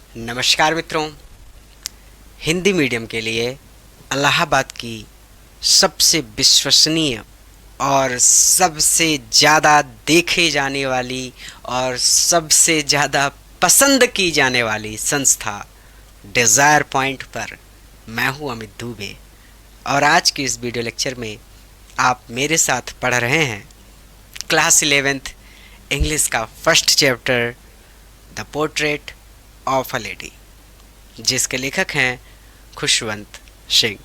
नमस्कार मित्रों। हिंदी मीडियम के लिए इलाहाबाद की सबसे विश्वसनीय और सबसे ज़्यादा देखे जाने वाली और सबसे ज़्यादा पसंद की जाने वाली संस्था डिज़ायर पॉइंट पर मैं हूँ अमित दुबे। और आज की इस वीडियो लेक्चर में आप मेरे साथ पढ़ रहे हैं क्लास 11th इंग्लिश का first chapter the portrait of a lady, जिसके लेखक हैं खुशवंत सिंह।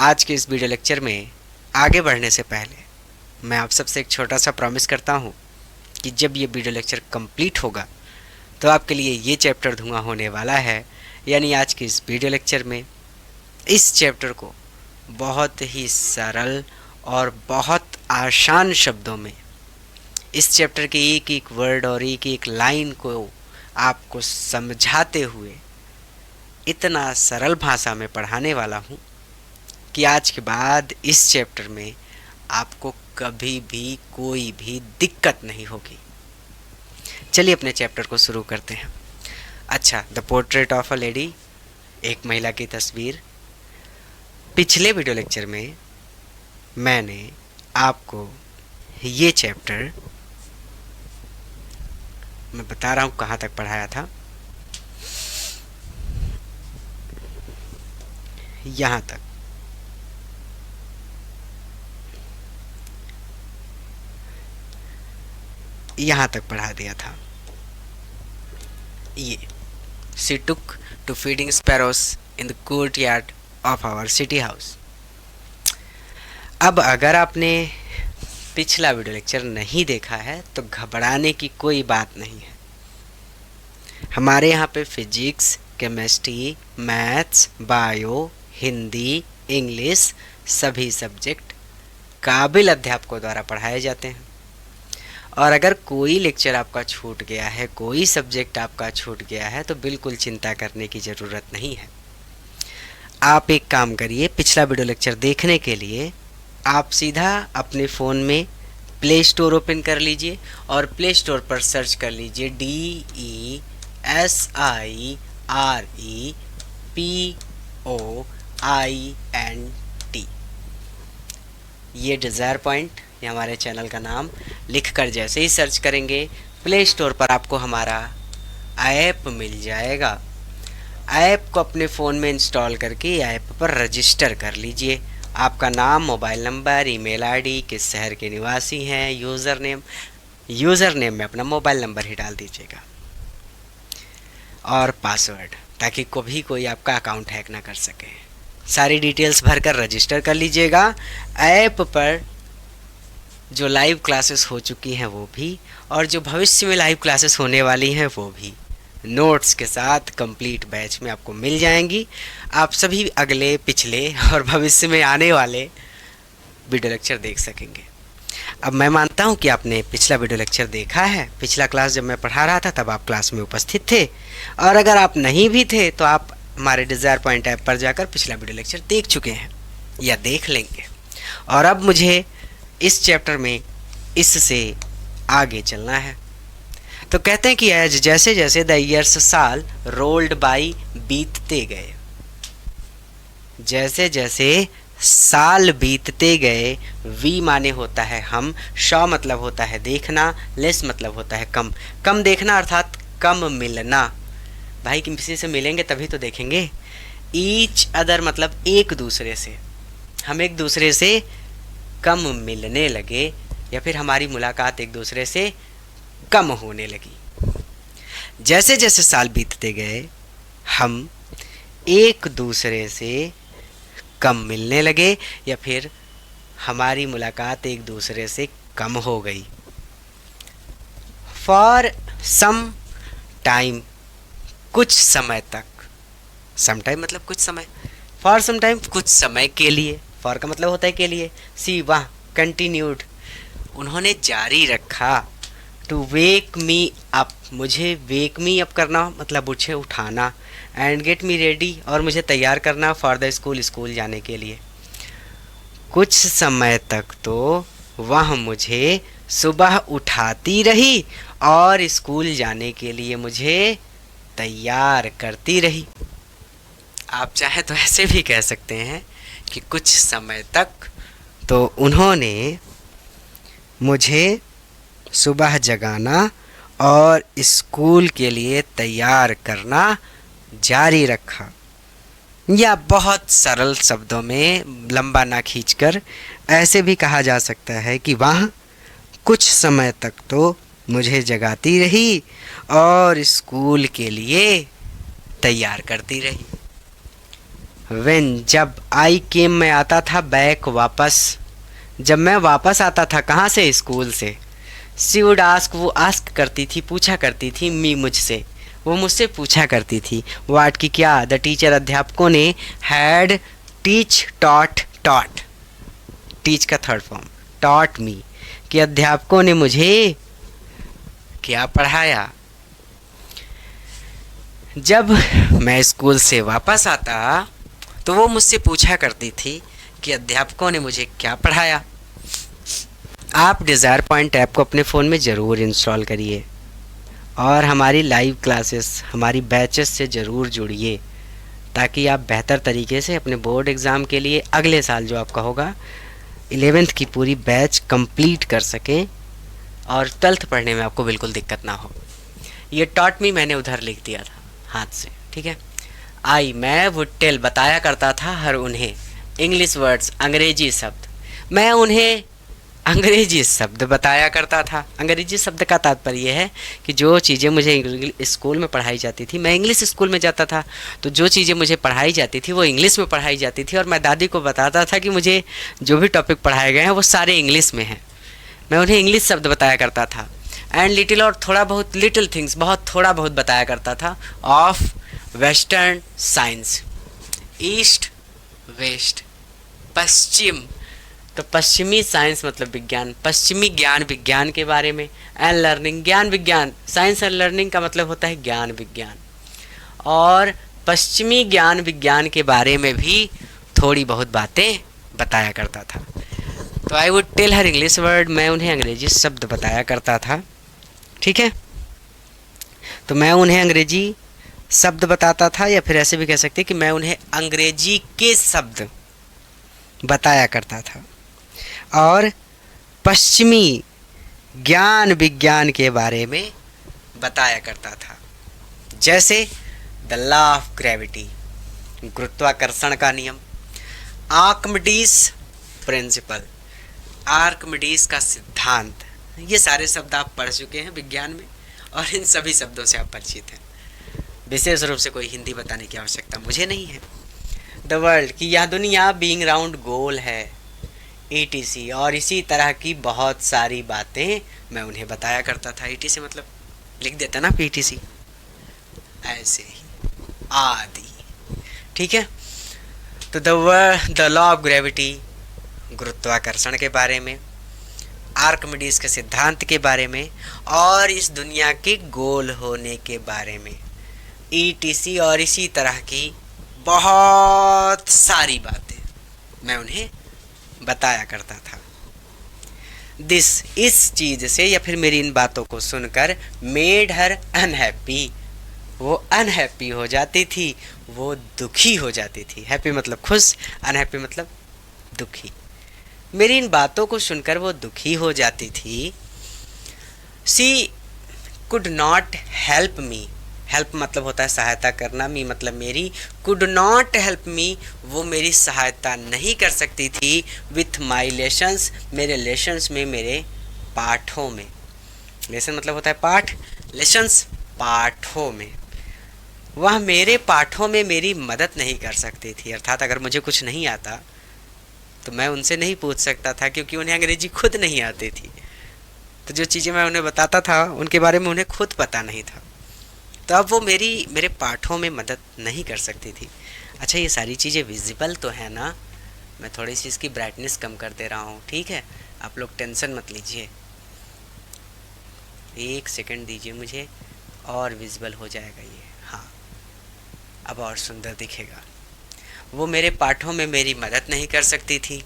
आज के इस वीडियो लेक्चर में आगे बढ़ने से पहले मैं आप सबसे एक छोटा सा प्रॉमिस करता हूँ कि जब ये वीडियो लेक्चर कंप्लीट होगा तो आपके लिए ये चैप्टर धुआं होने वाला है। यानी आज के इस वीडियो लेक्चर में इस चैप्टर को बहुत ही सरल और बहुत आसान शब्दों में इस चैप्टर के एक एक वर्ड और एक एक लाइन को आपको समझाते हुए इतना सरल भाषा में पढ़ाने वाला हूँ कि आज के बाद इस चैप्टर में आपको कभी भी कोई भी दिक्कत नहीं होगी। चलिए अपने चैप्टर को शुरू करते हैं। अच्छा, the portrait of a lady, एक महिला की तस्वीर। पिछले वीडियो लेक्चर में मैंने आपको ये चैप्टर, मैं बता रहा हूँ कहाँ तक पढ़ाया था, यहाँ तक। यहाँ तक पढ़ा दिया था। ये she took to feeding sparrows in the courtyard of our city house. अब अगर आपने पिछला वीडियो लेक्चर नहीं देखा है तो घबराने की कोई बात नहीं है। हमारे यहाँ पे physics, chemistry, maths, bio, Hindi, English सभी सब्जेक्ट काबिल अध्यापकों द्वारा पढ़ाए जाते हैं। और अगर कोई लेक्चर आपका छूट गया है, कोई सब्जेक्ट आपका छूट गया है, तो बिल्कुल चिंता करने की ज़रूरत नहीं है। आप एक काम करिए, पिछला वीडियो लेक्चर देखने के लिए आप सीधा अपने फ़ोन में प्ले स्टोर ओपन कर लीजिए और प्ले स्टोर पर सर्च कर लीजिए DESIREPOINT। ये डिज़ायर पॉइंट, ये हमारे चैनल का नाम लिखकर जैसे ही सर्च करेंगे प्ले स्टोर पर आपको हमारा ऐप मिल जाएगा। ऐप को अपने फ़ोन में इंस्टॉल करके ऐप पर रजिस्टर कर लीजिए। आपका नाम, मोबाइल नंबर, ईमेल आईडी, किस शहर के निवासी हैं, यूज़र नेम में अपना मोबाइल नंबर ही डाल दीजिएगा और पासवर्ड, ताकि कभी कोई आपका अकाउंट हैक ना कर सके। सारी डिटेल्स भरकर रजिस्टर कर लीजिएगा। ऐप पर जो लाइव क्लासेस हो चुकी हैं वो भी, और जो भविष्य में लाइव क्लासेस होने वाली हैं वो भी नोट्स के साथ कंप्लीट बैच में आपको मिल जाएंगी। आप सभी अगले, पिछले और भविष्य में आने वाले वीडियो लेक्चर देख सकेंगे। अब मैं मानता हूं कि आपने पिछला वीडियो लेक्चर देखा है। पिछला क्लास जब मैं पढ़ा रहा था तब आप क्लास में उपस्थित थे, और अगर आप नहीं भी थे तो आप हमारे डिज़ायर पॉइंट ऐप पर जाकर पिछला वीडियो लेक्चर देख चुके हैं या देख लेंगे। और अब मुझे इस चैप्टर में इससे आगे चलना है। तो कहते हैं कि एज जैसे जैसे द ईयर्स, साल, रोल्ड बाई, बीतते गए, जैसे जैसे साल बीतते गए। वी माने होता है हम, शॉ मतलब होता है देखना, लेस मतलब होता है कम। कम देखना अर्थात कम मिलना। भाई किसी से मिलेंगे तभी तो देखेंगे। ईच अदर मतलब एक दूसरे से, हम एक दूसरे से कम मिलने लगे या फिर हमारी मुलाकात एक दूसरे से कम होने लगी। जैसे जैसे साल बीतते गए हम एक दूसरे से कम मिलने लगे या फिर हमारी मुलाकात एक दूसरे से कम हो गई। फॉर सम टाइम, कुछ समय तक। सम टाइम मतलब कुछ समय, फॉर सम टाइम कुछ समय के लिए। फॉर का मतलब होता है के लिए। सी वाह, कंटिन्यूड, उन्होंने जारी रखा। टू वेक मी अप, मुझे वेक मी अप करना मतलब मुझे उठाना। एंड गेट मी रेडी, और मुझे तैयार करना फॉर द स्कूल, स्कूल जाने के लिए। कुछ समय तक तो वह मुझे सुबह उठाती रही और स्कूल जाने के लिए मुझे तैयार करती रही। आप चाहे तो ऐसे भी कह सकते हैं कि कुछ समय तक तो उन्होंने मुझे सुबह जगाना और स्कूल के लिए तैयार करना जारी रखा। या बहुत सरल शब्दों में, लंबा ना खींचकर, ऐसे भी कहा जा सकता है कि वह कुछ समय तक तो मुझे जगाती रही और स्कूल के लिए तैयार करती रही। जब आई केम में आता था बैक, वापस, जब मैं वापस आता था कहाँ से, स्कूल से, शी वुड आस्क, वो आस्क करती थी, पूछा करती थी, मी, मुझसे, वो मुझसे पूछा करती थी, वाट की क्या, द टीचर, अध्यापकों ने, had, teach, taught, taught, teach का थर्ड फॉर्म, टॉट मी, कि अध्यापकों ने मुझे क्या पढ़ाया। जब मैं स्कूल से वापस आता तो वो मुझसे पूछा करती थी कि अध्यापकों ने मुझे क्या पढ़ाया। आप डिज़ायर पॉइंट ऐप को अपने फ़ोन में ज़रूर इंस्टॉल करिए और हमारी लाइव क्लासेस, हमारी बैचेस से ज़रूर जुड़िए, ताकि आप बेहतर तरीके से अपने बोर्ड एग्ज़ाम के लिए अगले साल जो आपका होगा 11th की पूरी बैच कंप्लीट कर सकें और 12th पढ़ने में आपको बिल्कुल दिक्कत ना हो। ये टॉट मी मैंने उधर लिख दिया था हाथ से, ठीक है। आई, मैं वुड टेल, बताया करता था हर उन्हें, इंग्लिश वर्ड्स, अंग्रेजी शब्द, मैं उन्हें अंग्रेजी शब्द बताया करता था। अंग्रेजी शब्द का तात्पर्य है कि जो चीज़ें मुझे स्कूल में पढ़ाई जाती थी, मैं इंग्लिश स्कूल में जाता था, तो जो चीज़ें मुझे पढ़ाई जाती थी वो इंग्लिश में पढ़ाई जाती थी और मैं दादी को बताता था कि मुझे जो भी टॉपिक पढ़ाए गए हैं वो सारे इंग्लिश में हैं। मैं उन्हें इंग्लिश शब्द बताया करता था। एंड लिटिल, और थोड़ा बहुत, लिटिल थिंग्स, बहुत थोड़ा बहुत बताया करता था, of western science, east, west, पश्चिम, तो पश्चिमी साइंस मतलब विज्ञान, पश्चिमी ज्ञान, विज्ञान के बारे में, एंड लर्निंग, ज्ञान विज्ञान, साइंस एंड लर्निंग का मतलब होता है ज्ञान विज्ञान, और पश्चिमी ज्ञान विज्ञान के बारे में भी थोड़ी बहुत बातें बताया करता था। तो I would tell her English word, मैं उन्हें अंग्रेजी शब्द बताया करता था, ठीक है। तो मैं उन्हें अंग्रेजी शब्द बताता था, या फिर ऐसे भी कह सकते कि मैं उन्हें अंग्रेजी के शब्द बताया करता था और पश्चिमी ज्ञान विज्ञान के बारे में बताया करता था। जैसे द लॉ ऑफ ग्रेविटी, गुरुत्वाकर्षण का नियम, आर्किमिडीज प्रिंसिपल, आर्किमिडीज का सिद्धांत, ये सारे शब्द आप पढ़ चुके हैं विज्ञान में और इन सभी शब्दों से आप परिचित हैं। विशेष रूप से कोई हिंदी बताने की आवश्यकता मुझे नहीं है। द वर्ल्ड, कि यह दुनिया, बीइंग राउंड, गोल है, ETC, और इसी तरह की बहुत सारी बातें मैं उन्हें बताया करता था। ETC मतलब लिख देता ना PTC, ऐसे ही आदि, ठीक है। तो द लॉ ऑफ ग्रेविटी, गुरुत्वाकर्षण के बारे में, आर्किमिडीज के सिद्धांत के बारे में और इस दुनिया के गोल होने के बारे में, ETC, और इसी तरह की बहुत सारी बातें मैं उन्हें बताया करता था। इस चीज़ से या फिर मेरी इन बातों को सुनकर मेड हर अनहैप्पी, वो अनहैप्पी हो जाती थी, वो दुखी हो जाती थी। हैप्पी मतलब खुश, अनहैप्पी मतलब दुखी। मेरी इन बातों को सुनकर वो दुखी हो जाती थी। She could not help me, help मतलब होता है सहायता करना, मी मतलब मेरी, कुड नॉट हेल्प मी, वो मेरी सहायता नहीं कर सकती थी, विथ माई लेसन्स, मेरे लेसन्स में, मेरे पाठों में। लेसन मतलब होता है पाठ, लेसन्स पाठों में, वह मेरे पाठों में मेरी मदद नहीं कर सकती थी। अर्थात अगर मुझे कुछ नहीं आता तो मैं उनसे नहीं पूछ सकता था, क्योंकि उन्हें अंग्रेजी खुद नहीं आती थी। तो जो चीज़ें मैं उन्हें बताता था उनके बारे में उन्हें खुद पता नहीं था, तो अब वो मेरे पाठों में मदद नहीं कर सकती थी। अच्छा, ये सारी चीज़ें विजिबल तो है ना? मैं थोड़ी सी इसकी ब्राइटनेस कम कर दे रहा हूँ, ठीक है? आप लोग टेंशन मत लीजिए, 1 सेकंड दीजिए मुझे और विजिबल हो जाएगा ये। हाँ, अब और सुंदर दिखेगा। वो मेरे पाठों में मेरी मदद नहीं कर सकती थी।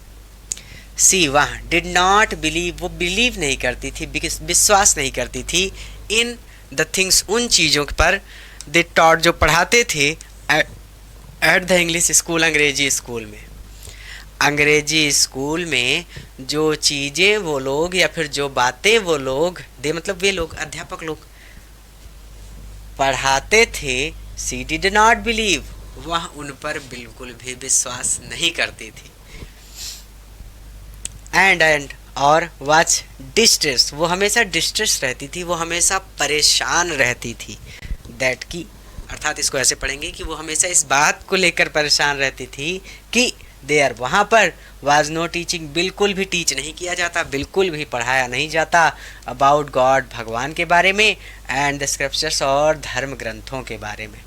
सी वह डिड नॉट बिलीव, वो बिलीव नहीं करती थी, विश्वास नहीं करती थी, इन द थिंग्स, उन चीज़ों पर दे टॉट, जो पढ़ाते थे एट द इंग्लिश स्कूल, अंग्रेजी स्कूल में। अंग्रेजी स्कूल में जो चीज़ें वो लोग या फिर जो बातें वो लोग, दे मतलब वे लोग, अध्यापक लोग पढ़ाते थे, सी डिड नॉट बिलीव, वह उन पर बिल्कुल भी विश्वास नहीं करती थी। एंड और वाच डिस्ट्रेस, वो हमेशा डिस्ट्रेस रहती थी, वो हमेशा परेशान रहती थी। दैट की अर्थात इसको ऐसे पढ़ेंगे कि वो हमेशा इस बात को लेकर परेशान रहती थी कि देयर, वहाँ पर वाज नो टीचिंग, बिल्कुल भी टीच नहीं किया जाता, बिल्कुल भी पढ़ाया नहीं जाता, अबाउट गॉड, भगवान के बारे में, एंड द स्क्रिप्चर्स, और धर्म ग्रंथों के बारे में।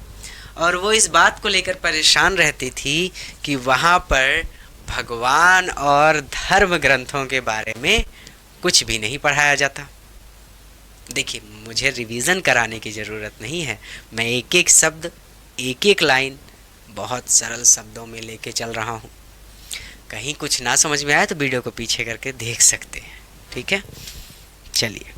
और वो इस बात को लेकर परेशान रहती थी कि वहाँ पर भगवान और धर्म ग्रंथों के बारे में कुछ भी नहीं पढ़ाया जाता। देखिए, मुझे रिवीजन कराने की ज़रूरत नहीं है, मैं एक एक शब्द, एक एक लाइन बहुत सरल शब्दों में लेके चल रहा हूँ। कहीं कुछ ना समझ में आए तो वीडियो को पीछे करके देख सकते हैं, ठीक है। चलिए।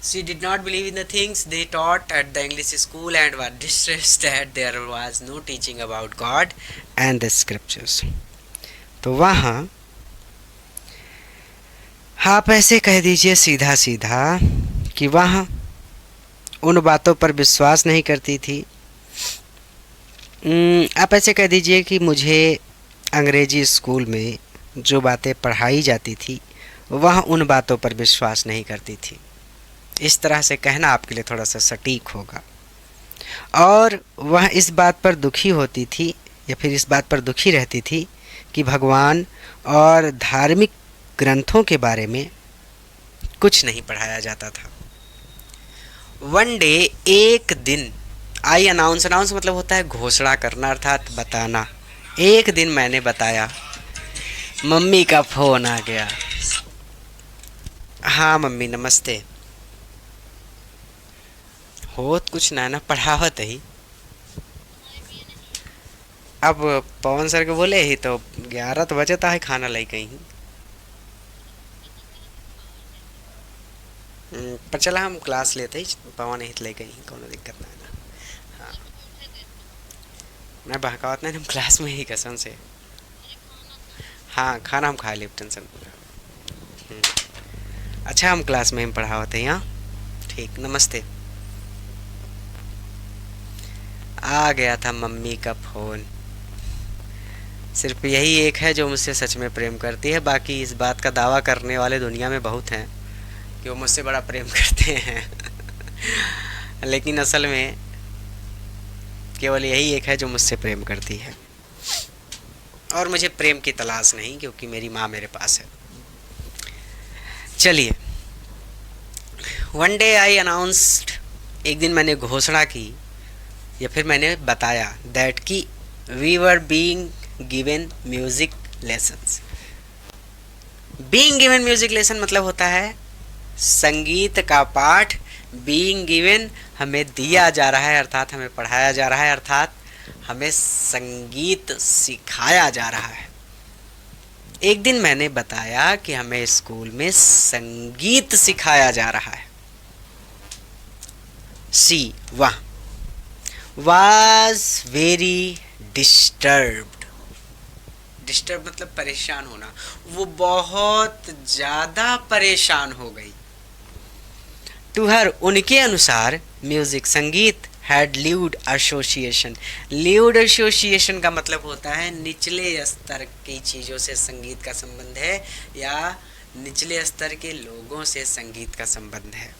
She did not believe in the things they taught at the English school and was distressed that there was no teaching about God and the scriptures. तो वहाँ आप ऐसे कह दीजिए सीधा सीधा कि वहाँ उन बातों पर विश्वास नहीं करती थी। आप ऐसे कह दीजिए कि मुझे अंग्रेजी स्कूल में जो बातें पढ़ाई जाती थी वह उन बातों पर विश्वास नहीं करती थी। इस तरह से कहना आपके लिए थोड़ा सा सटीक होगा। और वह इस बात पर दुखी होती थी या फिर इस बात पर दुखी रहती थी कि भगवान और धार्मिक ग्रंथों के बारे में कुछ नहीं पढ़ाया जाता था। वन डे, एक दिन, आई अनाउंस, अनाउंस मतलब होता है घोषणा करना अर्थात बताना। एक दिन मैंने बताया, मम्मी का फ़ोन आ गया। हाँ मम्मी नमस्ते। होत कुछ ना पढ़ावत ही। अब पवन सर के बोले ही तो 11 तो बजता है, खाना लाई कहीं। पर चला हम क्लास लेते ही, पवन ही ले कहीं, कोनो दिक्कत ना है ना। हाँ, मैं बहकावत नहीं, हम क्लास में ही कसम से। हाँ खाना हम खा लिए, टेंशन पूरा। अच्छा हम क्लास में हम पढ़ावत है यहाँ, ठीक। नमस्ते। आ गया था मम्मी का फ़ोन। सिर्फ यही एक है जो मुझसे सच में प्रेम करती है, बाकी इस बात का दावा करने वाले दुनिया में बहुत हैं कि वो मुझसे बड़ा प्रेम करते हैं लेकिन असल में केवल यही एक है जो मुझसे प्रेम करती है, और मुझे प्रेम की तलाश नहीं, क्योंकि मेरी माँ मेरे पास है। चलिए। वन डे आई अनाउंस्ड, एक दिन मैंने घोषणा की या फिर मैंने बताया दैट कि we were being given music lessons. Being given music lesson मतलब होता है संगीत का पाठ। बीइंग गिवन हमें दिया जा रहा है, अर्थात हमें पढ़ाया जा रहा है, अर्थात हमें संगीत सिखाया जा रहा है। एक दिन मैंने बताया कि हमें स्कूल में संगीत सिखाया जा रहा है। सी वह was very disturbed। डिस्टर्ब मतलब परेशान होना, वो बहुत ज़्यादा परेशान हो गई। टू हर, उनके अनुसार, म्यूज़िक संगीत had lewd association. Lewd association का मतलब होता है निचले स्तर की चीज़ों से संगीत का संबंध है, या निचले स्तर के लोगों से संगीत का संबंध है।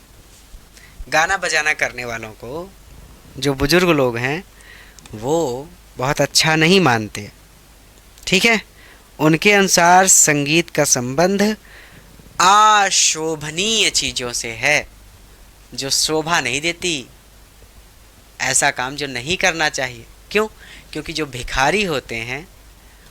गाना बजाना करने वालों को, जो बुजुर्ग लोग हैं, वो बहुत अच्छा नहीं मानते, ठीक है। उनके अनुसार संगीत का संबंध अशोभनीय चीज़ों से है, जो शोभा नहीं देती, ऐसा काम जो नहीं करना चाहिए। क्यों? क्योंकि जो भिखारी होते हैं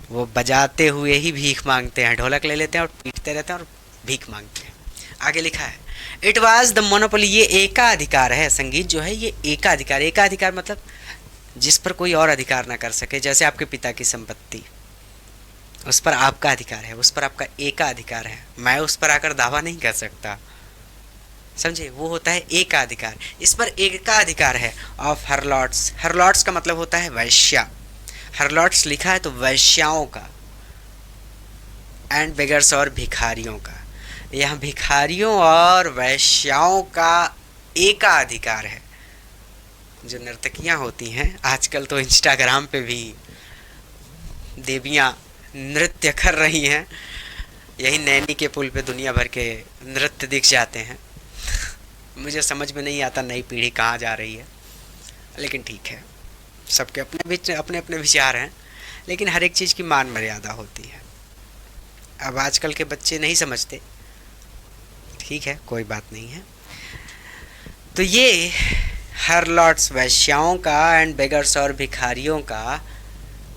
वो बजाते हुए ही भीख मांगते हैं, ढोलक ले लेते हैं और पीटते रहते हैं और भीख मांगते हैं। आगे लिखा है इट वाज द मोनोपोली, ये एकाधिकार है। संगीत जो है ये एकाधिकार। एकाधिकार मतलब जिस पर कोई और अधिकार ना कर सके। जैसे आपके पिता की संपत्ति, उस पर आपका अधिकार है, उस पर आपका एकाधिकार है, मैं उस पर आकर दावा नहीं कर सकता। समझे, वो होता है एकाधिकार। इस पर एकाधिकार है ऑफ हरलॉट्स। हरलॉट्स का मतलब होता है वैश्या। हरलॉट्स लिखा है तो वैश्याओं का, एंड बेगर्स और भिखारियों का। यहाँ भिखारियों और वैश्याओं का एकाधिकार है। जो नर्तकियाँ होती हैं, आजकल तो इंस्टाग्राम पे भी देवियाँ नृत्य कर रही हैं, यही नैनी के पुल पे दुनिया भर के नृत्य दिख जाते हैं। मुझे समझ में नहीं आता नई पीढ़ी कहाँ जा रही है, लेकिन ठीक है, सबके अपने अपने विचार हैं, लेकिन हर एक चीज़ की मान मर्यादा होती है। अब आजकल के बच्चे नहीं समझते, ठीक है, कोई बात नहीं है। तो ये हरलॉट्स वैश्याओं का एंड बेगर्स और भिखारियों का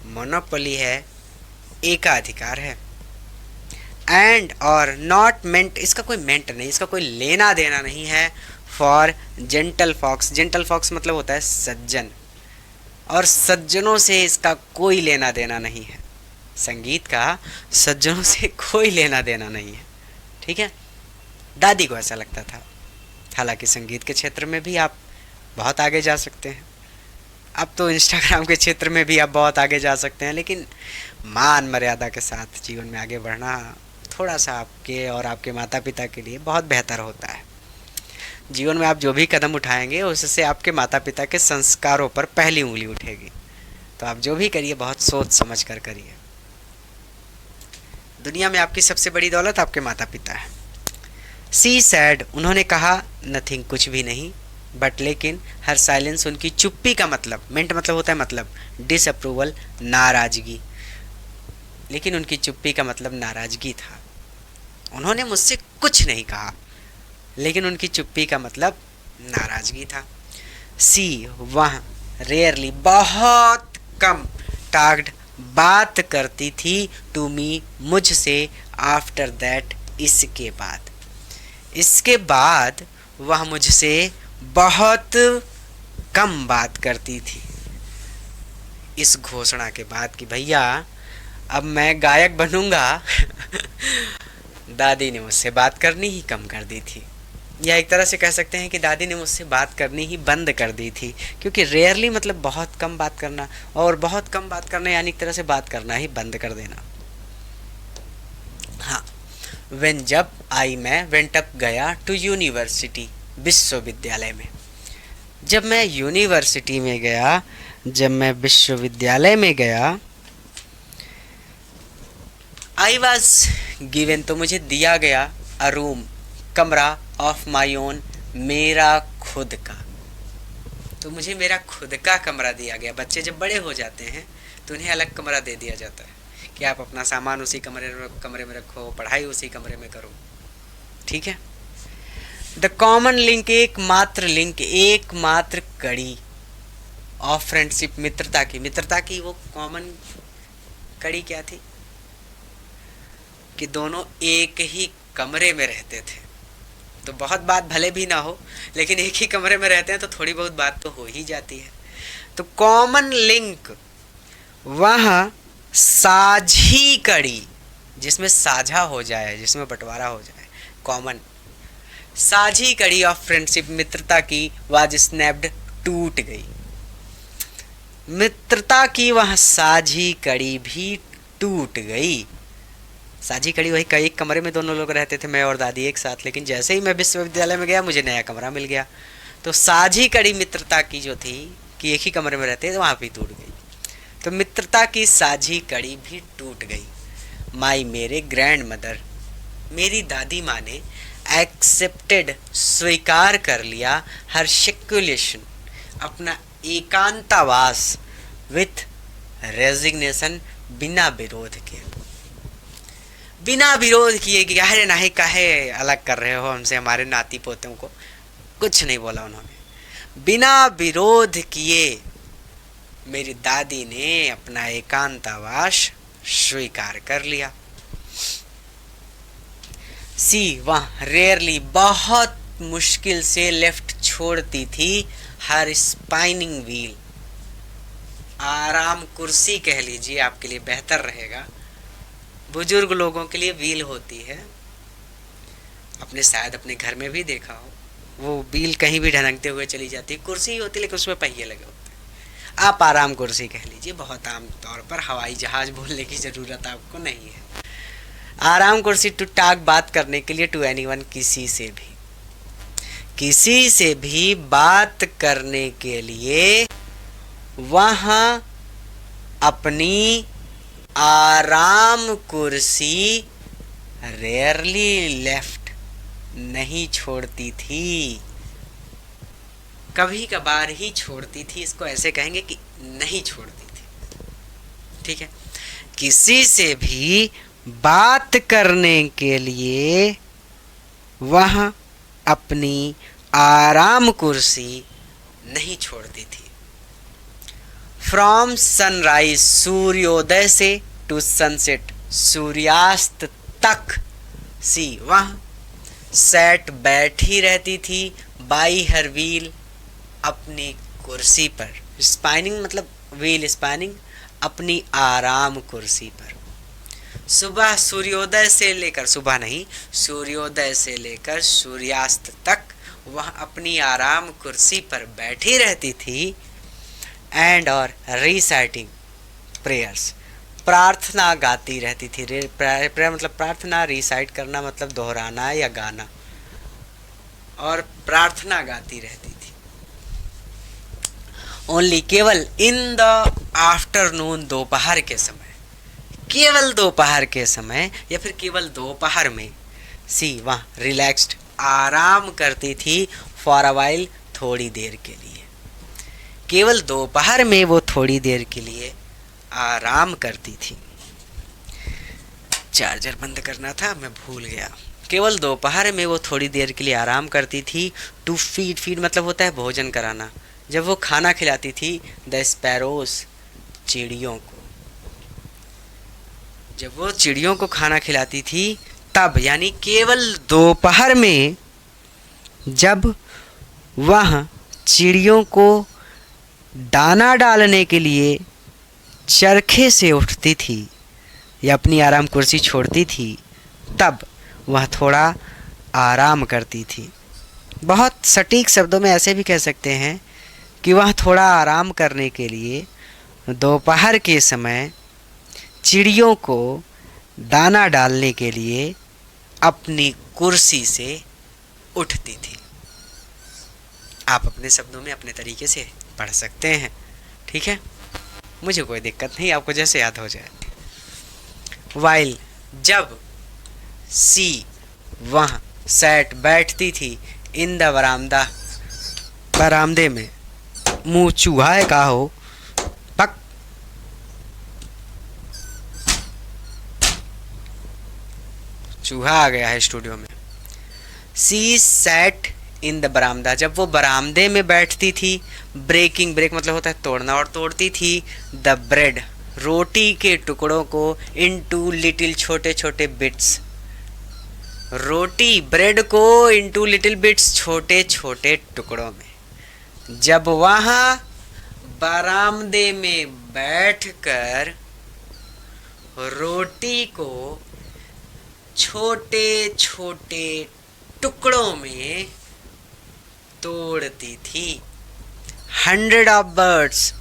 मोनोपोली है, एकाधिकार है। एंड और नॉट मेंट, इसका कोई मेंट नहीं, इसका कोई लेना देना नहीं है for gentle folks. Gentle folks मतलब होता है सज्जन, और सज्जनों से इसका कोई लेना देना नहीं है। संगीत का सज्जनों से कोई लेना देना नहीं है, ठीक है। दादी को ऐसा लगता था। हालांकि संगीत के क्षेत्र में भी आप बहुत आगे जा सकते हैं, अब तो इंस्टाग्राम के क्षेत्र में भी आप बहुत आगे जा सकते हैं, लेकिन मान मर्यादा के साथ जीवन में आगे बढ़ना थोड़ा सा आपके और आपके माता पिता के लिए बहुत बेहतर होता है। जीवन में आप जो भी कदम उठाएंगे उससे आपके माता पिता के संस्कारों पर पहली उंगली उठेगी। तो आप जो भी करिए बहुत सोच समझ कर करिए। दुनिया में आपकी सबसे बड़ी दौलत आपके माता पिता है। सी सैड, उन्होंने कहा, नथिंग, कुछ भी नहीं, बट लेकिन हर साइलेंस, उनकी चुप्पी का मतलब, मेंट मतलब होता है मतलब, डिसअप्रूवल, नाराजगी, लेकिन उनकी चुप्पी का मतलब नाराजगी था। उन्होंने मुझसे कुछ नहीं कहा, लेकिन उनकी चुप्पी का मतलब नाराजगी था। सी, वह रेयरली, बहुत कम, टाक्ड, बात करती थी, टू मी, मुझसे, आफ्टर दैट, इसके बाद। इसके बाद वह मुझसे बहुत कम बात करती थी। इस घोषणा के बाद कि भैया अब मैं गायक बनूंगा दादी ने मुझसे बात करनी ही कम कर दी थी, या एक तरह से कह सकते हैं कि दादी ने मुझसे बात करनी ही बंद कर दी थी, क्योंकि रेयरली मतलब बहुत कम बात करना, और बहुत कम बात करना यानी एक तरह से बात करना ही बंद कर देना। हाँ, वेन, जब, आई, मैं, वेंट अप, गया, टू यूनिवर्सिटी, विश्वविद्यालय में। जब मैं यूनिवर्सिटी में गया, जब मैं विश्वविद्यालय में गया, आई वॉज गिवन, तो मुझे दिया गया, अ रूम, कमरा, ऑफ माई ओन, मेरा खुद का। तो मुझे मेरा खुद का कमरा दिया गया। बच्चे जब बड़े हो जाते हैं तो उन्हें अलग कमरा दे दिया जाता है कि आप अपना सामान उसी कमरे में रखो, पढ़ाई उसी कमरे में करो, ठीक है। द कॉमन लिंक, एकमात्र लिंक, एकमात्र कड़ी, ऑफ फ्रेंडशिप, मित्रता की। मित्रता की वो कॉमन कड़ी क्या थी कि दोनों एक ही कमरे में रहते थे। तो बहुत बात भले भी ना हो, लेकिन एक ही कमरे में रहते हैं तो थोड़ी बहुत बात तो हो ही जाती है। तो कॉमन लिंक, वह साझी कड़ी, जिसमें साझा हो जाए, जिसमें बंटवारा हो जाए, कॉमन, साझी कड़ी ऑफ फ्रेंडशिप, मित्रता की, वाज स्नैप्ड, टूट गई। मित्रता की वह साझी कड़ी भी टूट गई। साझी कड़ी वही, कई कमरे में दोनों लोग रहते थे, मैं और दादी एक साथ, लेकिन जैसे ही मैं विश्वविद्यालय में गया मुझे नया कमरा मिल गया, तो साझी कड़ी मित्रता की जो थी कि एक ही कमरे में रहते थे, वहाँ भी टूट गई। तो मित्रता की साझी कड़ी भी टूट गई। माई, मेरे, ग्रैंड मदर, मेरी दादी माँ ने, एक्सेप्टेड, स्वीकार कर लिया, हर सेक्युलेशन, अपना एकांतावास, विथ रेजिग्नेशन, बिना विरोध के। बिना विरोध किए कि अरे नहीं, काहे अलग कर रहे हो हमसे हमारे नाती पोतों को, कुछ नहीं बोला उन्होंने। बिना विरोध किए मेरी दादी ने अपना एकांतावास स्वीकार कर लिया। सी, वह रेयरली, बहुत मुश्किल से, लेफ्ट, छोड़ती थी, हर स्पाइनिंग व्हील, आराम कुर्सी कह लीजिए आपके लिए बेहतर रहेगा। बुजुर्ग लोगों के लिए व्हील होती है, अपने शायद अपने घर में भी देखा हो, वो व्हील कहीं भी ढनकते हुए चली जाती है। कुर्सी होती है लेकिन उसमें पहिए लगे होते हैं। आप आराम कुर्सी कह लीजिए, बहुत आम तौर पर हवाई जहाज बोलने की ज़रूरत आपको नहीं है। आराम कुर्सी टू टॉक, बात करने के लिए, टू एनीवन, किसी से भी बात करने के लिए। वहाँ अपनी आराम कुर्सी रेयरली लेफ्ट, नहीं छोड़ती थी, कभी कभार ही छोड़ती थी। इसको ऐसे कहेंगे कि नहीं छोड़ती थी। ठीक है, किसी से भी बात करने के लिए वह अपनी आराम कुर्सी नहीं छोड़ती थी। फ्रॉम सनराइज, सूर्योदय से, टू सनसेट, सूर्यास्त तक। सी, वह सेट, बैठी रहती थी, बाई हर व्हील, अपनी कुर्सी पर। स्पाइनिंग मतलब व्हील स्पाइनिंग, अपनी आराम कुर्सी पर। सुबह सूर्योदय से लेकर, सुबह नहीं, सूर्योदय से लेकर सूर्यास्त तक वह अपनी आराम कुर्सी पर बैठी रहती थी। एंड और रिसाइटिंग प्रेयर्स, प्रार्थना गाती रहती थी। प्रेयर मतलब प्रार्थना, रिसाइट करना मतलब दोहराना या गाना, और प्रार्थना गाती रहती थी। ओनली, केवल, इन द आफ्टरनून, दोपहर के समय, केवल दोपहर के समय या फिर केवल दोपहर में। सी, वहाँ रिलैक्स्ड, आराम करती थी, फॉर अ वाइल, थोड़ी देर के लिए। केवल दोपहर में वो थोड़ी देर के लिए आराम करती थी। चार्जर बंद करना था, मैं भूल गया। केवल दोपहर में वो थोड़ी देर के लिए आराम करती थी। टू फीड, फीड मतलब होता है भोजन कराना। जब वो खाना खिलाती थी द स्पैरोस, चिड़ियों को, जब वो चिड़ियों को खाना खिलाती थी तब, यानी केवल दोपहर में जब वह चिड़ियों को दाना डालने के लिए चरखे से उठती थी या अपनी आराम कुर्सी छोड़ती थी, तब वह थोड़ा आराम करती थी। बहुत सटीक शब्दों में ऐसे भी कह सकते हैं कि वह थोड़ा आराम करने के लिए दोपहर के समय चिड़ियों को दाना डालने के लिए अपनी कुर्सी से उठती थी। आप अपने शब्दों में अपने तरीके से पढ़ सकते हैं, ठीक है, मुझे कोई दिक्कत नहीं, आपको जैसे याद हो जाए। वाइल, जब, सी, वह सेट, बैठती थी, इन द बरामदा, बरामदे में। मुंह चूहा है का हो, पक। चूहा आ गया है स्टूडियो में। सी सेट इन द बरामदा, जब वो बरामदे में बैठती थी। ब्रेकिंग, ब्रेक मतलब होता है तोड़ना, और तोड़ती थी द ब्रेड, रोटी के टुकड़ों को, इनटू लिटिल, छोटे छोटे बिट्स। रोटी, ब्रेड को इनटू लिटिल बिट्स, छोटे छोटे टुकड़ों में। जब वहाँ बरामदे में बैठकर रोटी को छोटे छोटे टुकड़ों में तोड़ती थी। 100 ऑफ बर्ड्स,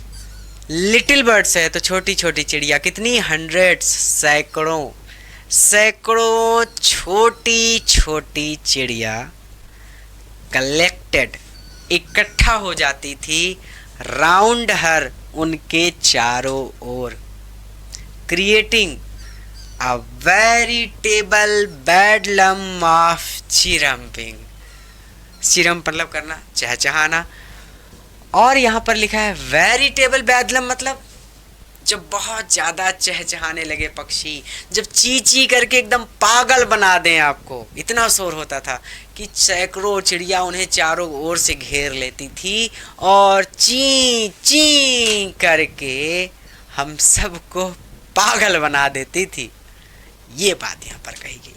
लिटिल बर्ड्स है तो छोटी छोटी चिड़िया, कितनी, हंड्रेड्स, सैकड़ों, सैकड़ों छोटी छोटी चिड़िया कलेक्टेड, इकट्ठा हो जाती थी, राउंड हर, उनके चारों ओर, क्रिएटिंग अ वेरिटेबल बेडलम ऑफ चिरम्पिंग। चिरम मतलब करना, चहचहाना, और यहाँ पर लिखा है वेरिटेबल बेडलम मतलब जब बहुत ज़्यादा चहचहाने लगे पक्षी, जब ची ची करके एकदम पागल बना दें आपको, इतना शोर होता था कि सैकड़ों चिड़िया उन्हें चारों ओर से घेर लेती थी और ची ची करके हम सबको पागल बना देती थी। ये बात यहाँ पर कही गई।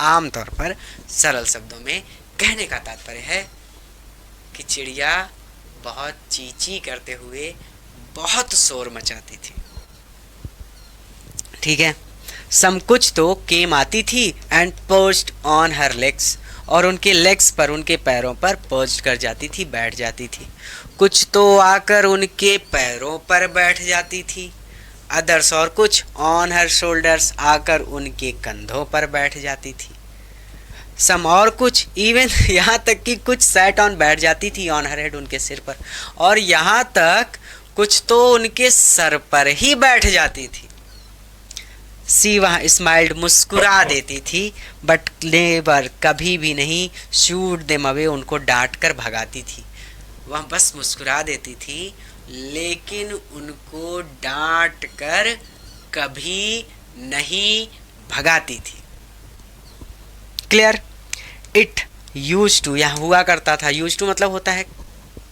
आमतौर पर सरल शब्दों में कहने का तात्पर्य है कि चिड़िया बहुत ची ची करते हुए बहुत शोर मचाती थी, ठीक है। सम, कुछ तो केम आती थी, and post on her legs, और उनके लेग्स पर, उनके पैरों पर पर्च कर जाती थी, बैठ जाती थी। कुछ तो आकर उनके पैरों पर बैठ जाती थी, अदर्स और कुछ ऑन हर शोल्डर्स आकर उनके कंधों पर बैठ जाती थी। सम और कुछ इवन यहाँ तक कि कुछ सैट ऑन बैठ जाती थी ऑन हर हेड, उनके सिर पर, और यहाँ तक कुछ तो उनके सर पर ही बैठ जाती थी। सी वहाँ स्माइल्ड, मुस्कुरा देती थी, बट नेवर, कभी भी नहीं, शूट देम अवे, उनको डांट कर भगाती थी। वह बस मुस्कुरा देती थी, लेकिन उनको डांट कर कभी नहीं भगाती थी। क्लियर? इट यूज टू, यहाँ हुआ करता था, यूज टू मतलब होता है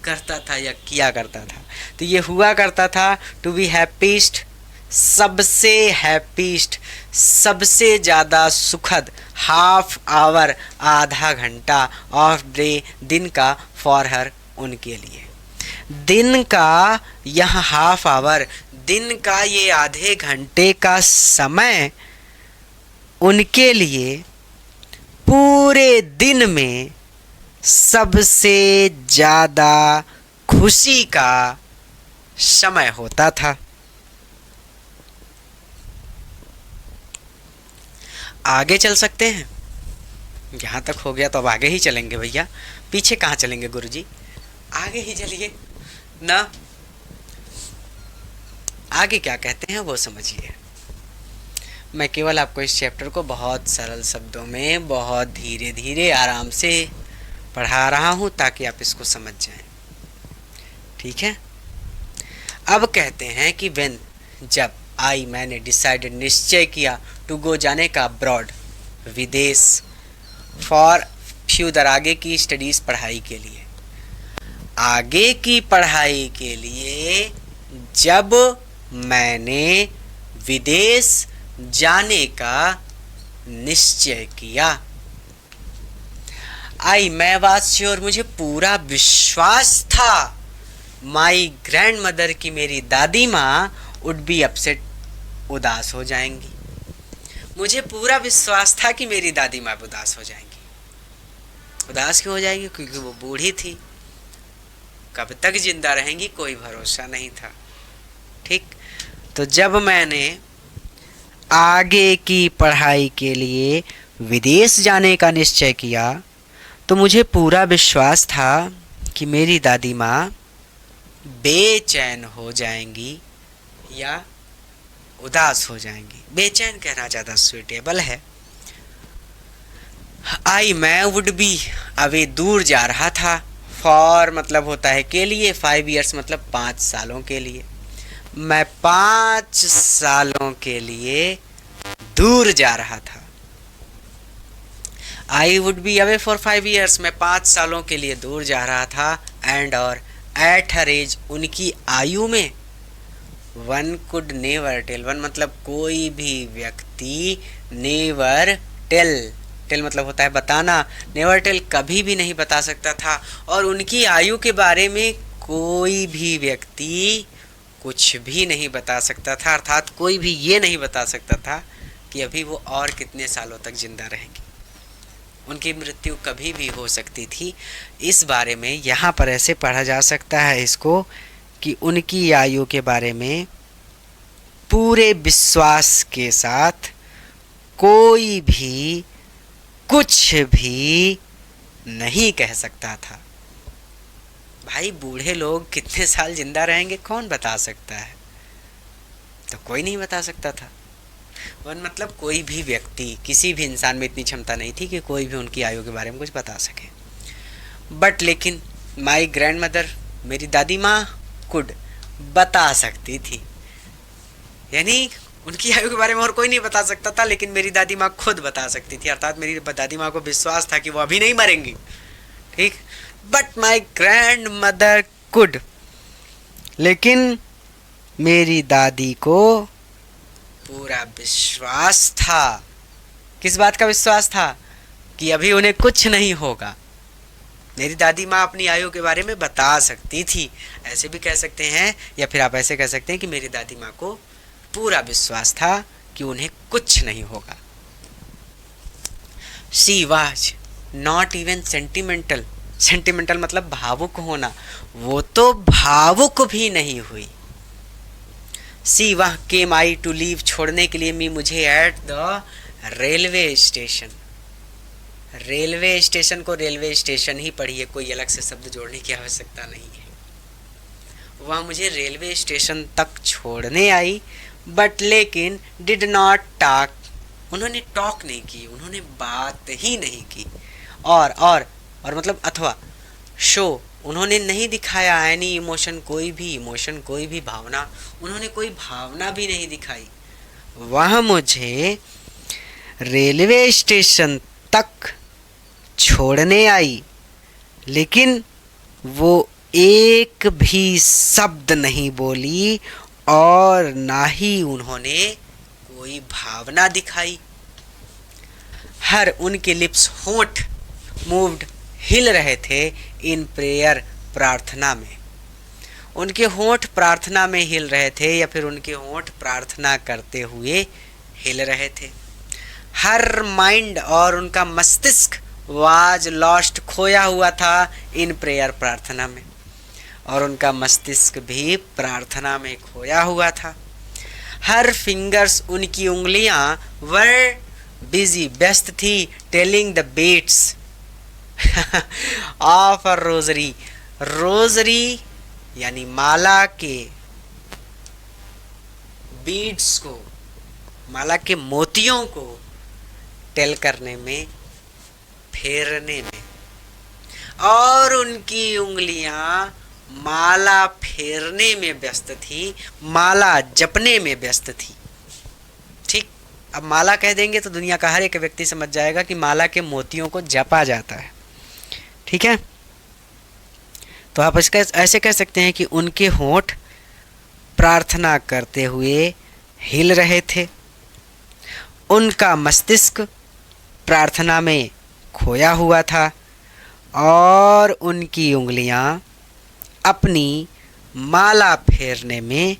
करता था या किया करता था, तो ये हुआ करता था टू बी हैप्पीस्ट, सबसे हैप्पीस्ट, सबसे ज़्यादा सुखद, हाफ आवर, आधा घंटा, ऑफ डे, दिन का, फॉर हर, उनके लिए। दिन का यह हाफ आवर, दिन का ये आधे घंटे का समय उनके लिए पूरे दिन में सबसे ज़्यादा खुशी का समय होता था। आगे चल सकते हैं? यहाँ तक हो गया तो अब आगे ही चलेंगे भैया, पीछे कहाँ चलेंगे गुरुजी? आगे ही चलिए ना। आगे क्या कहते हैं वो समझिए। मैं केवल आपको इस चैप्टर को बहुत सरल शब्दों में, बहुत धीरे धीरे, आराम से पढ़ा रहा हूँ ताकि आप इसको समझ जाएं। ठीक है? अब कहते हैं कि व्हेन, जब, आई, मैंने, डिसाइडेड, निश्चय किया, टू गो, जाने का, अब्रॉड, विदेश, फॉर फ्यूचर, आगे की स्टडीज़, पढ़ाई के लिए, आगे की पढ़ाई के लिए जब मैंने विदेश जाने का निश्चय किया। आई, मैं वाज श्योर, मुझे पूरा विश्वास था, माई ग्रैंड मदर की, मेरी दादी माँ, वुड बी अपसेट, उदास हो जाएंगी। मुझे पूरा विश्वास था कि मेरी दादी माँ उदास हो जाएंगी। उदास क्यों हो जाएगी? क्योंकि वो बूढ़ी थी, कब तक जिंदा रहेंगी कोई भरोसा नहीं था। ठीक? तो जब मैंने आगे की पढ़ाई के लिए विदेश जाने का निश्चय किया तो मुझे पूरा विश्वास था कि मेरी दादी माँ बेचैन हो जाएंगी या उदास हो जाएंगी। बेचैन कहना ज़्यादा सुइटेबल है। आई, मैं वुड बी अवे, दूर जा रहा था, फॉर मतलब होता है के लिए, 5 years मतलब 5 सालों के लिए, मैं 5 सालों के लिए दूर जा रहा था। I would be away for 5 years, मैं 5 सालों के लिए दूर जा रहा था, एंड और एट हर एज, उनकी आयु में, one could never tell, one मतलब कोई भी व्यक्ति, नेवर टेल, टेल मतलब होता है बताना, नेवर टेल कभी भी नहीं बता सकता था, और उनकी आयु के बारे में कोई भी व्यक्ति कुछ भी नहीं बता सकता था, अर्थात कोई भी ये नहीं बता सकता था कि अभी वो और कितने सालों तक जिंदा रहेंगी। उनकी मृत्यु कभी भी हो सकती थी। इस बारे में यहाँ पर ऐसे पढ़ा जा सकता है इसको कि उनकी आयु के बारे में पूरे विश्वास के साथ कोई भी कुछ भी नहीं कह सकता था। भाई, बूढ़े लोग कितने साल जिंदा रहेंगे कौन बता सकता है? तो कोई नहीं बता सकता था। वन मतलब कोई भी व्यक्ति, किसी भी इंसान में इतनी क्षमता नहीं थी कि कोई भी उनकी आयु के बारे में कुछ बता सके। बट लेकिन माई ग्रैंड मदर, मेरी दादी माँ, कुड, बता सकती थी, यानी उनकी आयु के बारे में और कोई नहीं बता सकता था, लेकिन मेरी दादी माँ खुद बता सकती थी, अर्थात मेरी दादी माँ को विश्वास था कि वो अभी नहीं मरेंगी। ठीक? But my grand mother could, लेकिन मेरी दादी को पूरा विश्वास था। किस बात का विश्वास था? कि अभी उन्हें कुछ नहीं होगा। मेरी दादी माँ अपनी आयु के बारे में बता सकती थी, ऐसे भी कह सकते हैं, या फिर आप ऐसे कह सकते हैं कि मेरी दादी माँ को पूरा विश्वास था कि उन्हें कुछ नहीं होगा। She was, not even sentimental. Sentimental मतलब भावुक होना, वो तो भावुक भी नहीं हुई। सी वह केम आई टू लीव, छोड़ने के लिए मी मुझे at the railway station. Railway station को रेलवे स्टेशन ही पढ़िए, कोई अलग से शब्द जोड़ने की आवश्यकता नहीं है। वह मुझे रेलवे स्टेशन तक छोड़ने आई, बट लेकिन डिड नॉट टॉक, उन्होंने टॉक नहीं की, उन्होंने बात ही नहीं की। और मतलब अथवा शो, उन्होंने नहीं दिखाया एनी इमोशन, कोई भी इमोशन, कोई भी भावना, उन्होंने कोई भावना भी नहीं दिखाई। वह मुझे रेलवे स्टेशन तक छोड़ने आई, लेकिन वो एक भी शब्द नहीं बोली और ना ही उन्होंने कोई भावना दिखाई। हर उनके लिप्स, होंठ मूव्ड, हिल रहे थे इन प्रेयर, प्रार्थना में। उनके होंठ प्रार्थना में हिल रहे थे, या फिर उनके होंठ प्रार्थना करते हुए हिल रहे थे। हर माइंड, और उनका मस्तिष्क, वाज लॉस्ट, खोया हुआ था इन प्रेयर, प्रार्थना में, और उनका मस्तिष्क भी प्रार्थना में खोया हुआ था। हर फिंगर्स, उनकी उंगलियां, वर बिजी, व्यस्त थी, telling the beads of a rosary. Rosary यानी माला के बीड्स को, माला के मोतियों को टेल करने में, फेरने में, और उनकी उंगलियां माला फेरने में व्यस्त थी, माला जपने में व्यस्त थी। ठीक, अब माला कह देंगे तो दुनिया का हर एक व्यक्ति समझ जाएगा कि माला के मोतियों को जपा जाता है। ठीक है, तो आप इसका ऐसे कह सकते हैं कि उनके होंठ प्रार्थना करते हुए हिल रहे थे, उनका मस्तिष्क प्रार्थना में खोया हुआ था, और उनकी उंगलियां अपनी माला फेरने में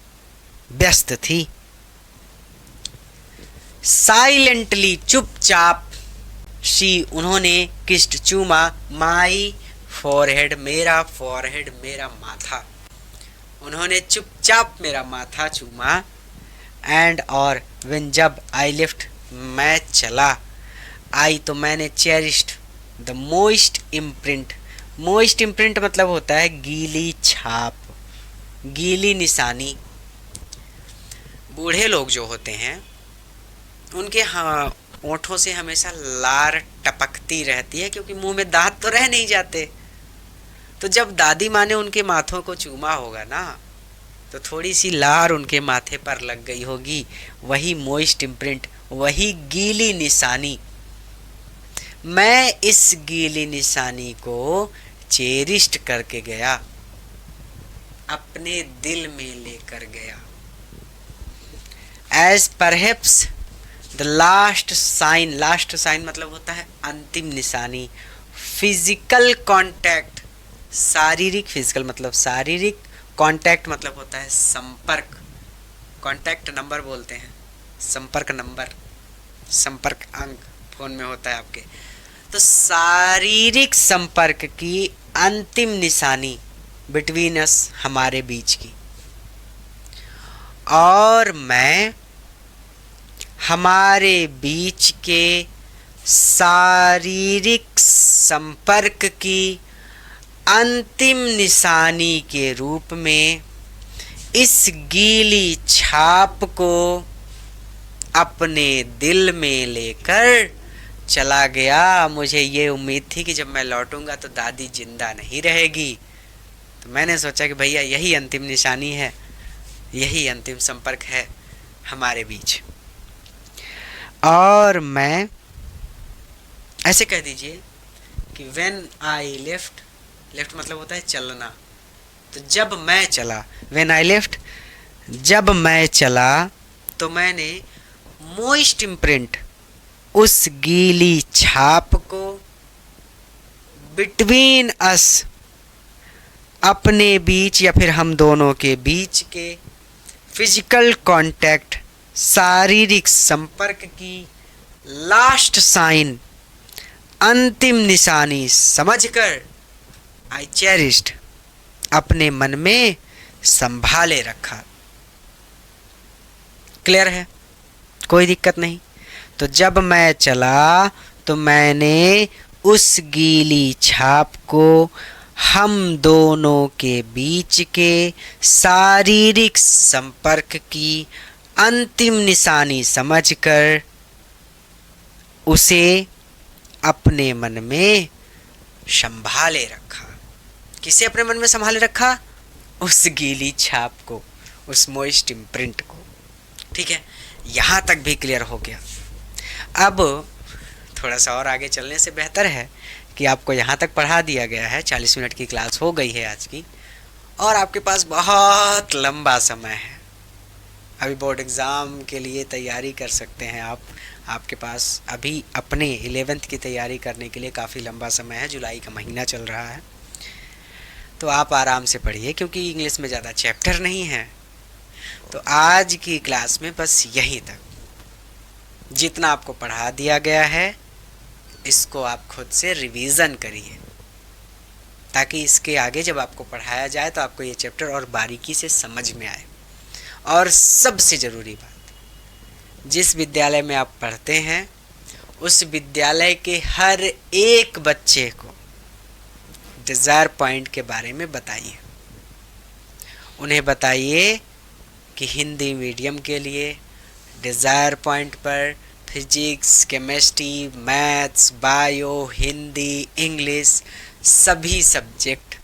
व्यस्त थी। साइलेंटली, चुपचाप, शी, उन्होंने, किस्ड, चूमा, माई फॉरहेड, मेरा फॉरहेड, मेरा माथा, उन्होंने चुपचाप मेरा माथा चूमा। एंड, और, व्हेन, जब, आई लिफ्ट, मैं चला, आई तो मैंने, cherished the moist imprint, moist imprint मतलब होता है गीली छाप, गीली निशानी। बूढ़े लोग जो होते हैं उनके होठों से हमेशा लार टपकती रहती है, क्योंकि मुंह में दांत तो रह नहीं जाते। तो जब दादी माँ ने उनके माथों को चूमा होगा ना, तो थोड़ी सी लार उनके माथे पर लग गई होगी, वही मोइस्ट इम्प्रिंट, वही गीली निशानी। मैं इस गीली निशानी को चेरिस्ट करके गया, अपने दिल में लेकर गया। As perhaps the last sign, last sign मतलब होता है अंतिम निशानी। फिजिकल कांटेक्ट, शारीरिक, फिजिकल मतलब शारीरिक, कांटेक्ट मतलब होता है संपर्क, कांटेक्ट नंबर बोलते हैं, संपर्क नंबर, संपर्क अंक फोन में होता है आपके। तो शारीरिक संपर्क की अंतिम निशानी बिटवीन अस, हमारे बीच की। और मैं हमारे बीच के शारीरिक संपर्क की अंतिम निशानी के रूप में इस गीली छाप को अपने दिल में लेकर चला गया। मुझे ये उम्मीद थी कि जब मैं लौटूंगा तो दादी जिंदा नहीं रहेगी, तो मैंने सोचा कि भैया यही अंतिम निशानी है, यही अंतिम संपर्क है हमारे बीच। और मैं ऐसे कह दीजिए कि व्हेन आई लेफ्ट, लेफ्ट मतलब होता है चलना, तो जब मैं चला, व्हेन आई लेफ्ट, जब मैं चला, तो मैंने मोइस्ट इम्प्रिंट, उस गीली छाप को, बिटवीन अस, अपने बीच या फिर हम दोनों के बीच के फिजिकल कांटेक्ट, शारीरिक संपर्क की लास्ट साइन, अंतिम निशानी समझकर आई चेरिस्ड, अपने मन में संभाले रखा। क्लियर है? कोई दिक्कत नहीं। तो जब मैं चला तो मैंने उस गीली छाप को हम दोनों के बीच के शारीरिक संपर्क की अंतिम निशानी समझकर उसे अपने मन में संभाले रखा। किसे अपने मन में संभाले रखा? उस गीली छाप को, उस मॉइस्ट इम्प्रिंट को। ठीक है, यहाँ तक भी क्लियर हो गया। अब थोड़ा सा और आगे चलने से बेहतर है कि आपको यहाँ तक पढ़ा दिया गया है। 40 मिनट की क्लास हो गई है आज की, और आपके पास बहुत लंबा समय है। अभी बोर्ड एग्ज़ाम के लिए तैयारी कर सकते हैं आप। आपके पास अभी अपने 11th की तैयारी करने के लिए काफ़ी लंबा समय है। जुलाई का महीना चल रहा है, तो आप आराम से पढ़िए, क्योंकि इंग्लिश में ज़्यादा चैप्टर नहीं है। तो आज की क्लास में बस यहीं तक। जितना आपको पढ़ा दिया गया है इसको आप खुद से रिवीजन करिए, ताकि इसके आगे जब आपको पढ़ाया जाए तो आपको ये चैप्टर और बारीकी से समझ में आए। और सबसे ज़रूरी बात, जिस विद्यालय में आप पढ़ते हैं उस विद्यालय के हर एक बच्चे को डिज़ायर पॉइंट के बारे में बताइए। उन्हें बताइए कि हिंदी मीडियम के लिए डिज़ायर पॉइंट पर physics, chemistry, maths, bio, Hindi, English सभी सब्जेक्ट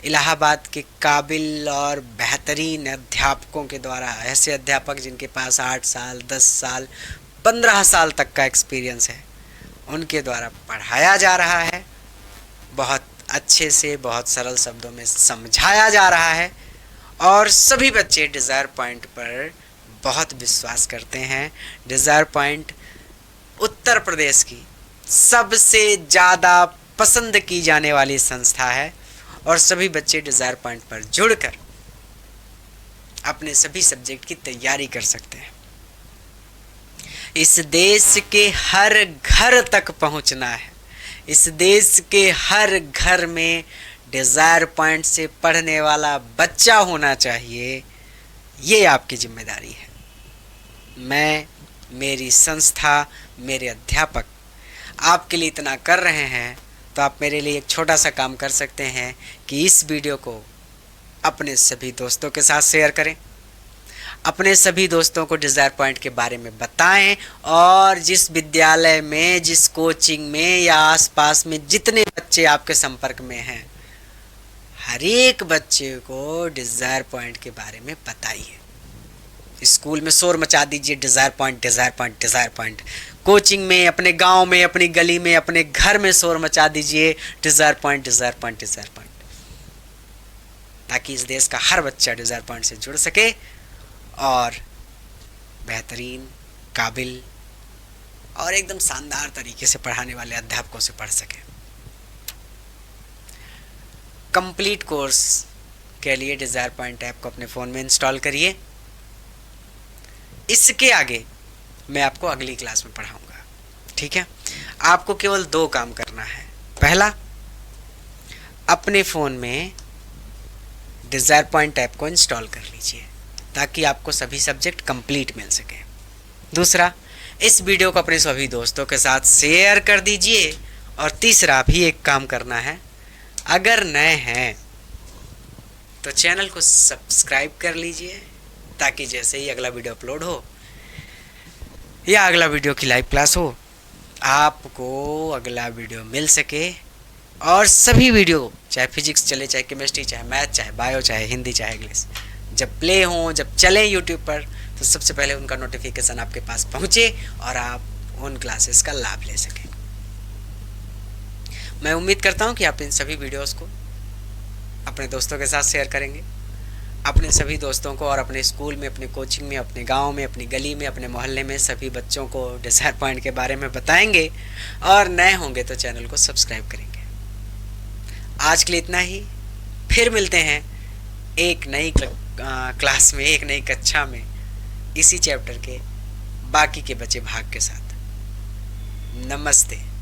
इलाहाबाद के काबिल और बेहतरीन अध्यापकों के द्वारा, ऐसे अध्यापक जिनके पास 8 साल, 10 साल, 15 साल तक का एक्सपीरियंस है, उनके द्वारा पढ़ाया जा रहा है। बहुत अच्छे से, बहुत सरल शब्दों में समझाया जा रहा है, और सभी बच्चे डिज़ायर पॉइंट पर बहुत विश्वास करते हैं। डिज़ायर पॉइंट उत्तर प्रदेश की सबसे ज़्यादा पसंद की जाने वाली संस्था है, और सभी बच्चे डिज़ायर पॉइंट पर जुड़कर अपने सभी सब्जेक्ट की तैयारी कर सकते हैं। इस देश के हर घर तक पहुंचना है। इस देश के हर घर में डिज़ायर पॉइंट से पढ़ने वाला बच्चा होना चाहिए। ये आपकी जिम्मेदारी है। मैं, मेरी संस्था, मेरे अध्यापक आपके लिए इतना कर रहे हैं, तो आप मेरे लिए एक छोटा सा काम कर सकते हैं कि इस वीडियो को अपने सभी दोस्तों के साथ शेयर करें, अपने सभी दोस्तों को डिज़ायर पॉइंट के बारे में बताएं, और जिस विद्यालय में, जिस कोचिंग में या आसपास में जितने बच्चे आपके संपर्क में हैं, हर एक बच्चे को डिज़ायर पॉइंट के बारे में बताइए। स्कूल में शोर मचा दीजिए, desire point, desire point, desire point. Coaching में, अपने गांव में, अपनी गली में, अपने घर में शोर मचा दीजिए, desire point, desire point, desire point, ताकि इस देश का हर बच्चा डिज़ायर पॉइंट से जुड़ सके और बेहतरीन, काबिल और एकदम शानदार तरीके से पढ़ाने वाले अध्यापकों से पढ़ सके। कंप्लीट कोर्स के लिए डिज़ायर पॉइंट ऐप को अपने फ़ोन में इंस्टॉल करिए। इसके आगे मैं आपको अगली क्लास में पढ़ाऊंगा। ठीक है, आपको केवल 2 काम करना है। पहला, अपने फ़ोन में डिज़ायर पॉइंट ऐप को इंस्टॉल कर लीजिए, ताकि आपको सभी सब्जेक्ट कंप्लीट मिल सके। दूसरा, इस वीडियो को अपने सभी दोस्तों के साथ शेयर कर दीजिए। और तीसरा भी एक काम करना है, अगर नए हैं तो चैनल को सब्सक्राइब कर लीजिए, ताकि जैसे ही अगला वीडियो अपलोड हो या अगला वीडियो की लाइव क्लास हो, आपको अगला वीडियो मिल सके। और सभी वीडियो, चाहे फिजिक्स चले, चाहे केमिस्ट्री, चाहे मैथ, चाहे बायो, चाहे हिंदी, चाहे इंग्लिश, जब प्ले हों, जब चलें यूट्यूब पर, तो सबसे पहले उनका नोटिफिकेशन आपके पास पहुँचे और आप उन क्लासेस का लाभ ले सकें। मैं उम्मीद करता हूँ कि आप इन सभी वीडियोस को अपने दोस्तों के साथ शेयर करेंगे, अपने सभी दोस्तों को, और अपने स्कूल में, अपने कोचिंग में, अपने गांव में, अपनी गली में, अपने मोहल्ले में सभी बच्चों को डिज़ायर पॉइंट के बारे में बताएंगे। और नए होंगे तो चैनल को सब्सक्राइब करेंगे। आज के लिए इतना ही। फिर मिलते हैं एक नई क्लास में, एक नई कक्षा में, इसी चैप्टर के बाकी के बचे भाग के साथ। नमस्ते।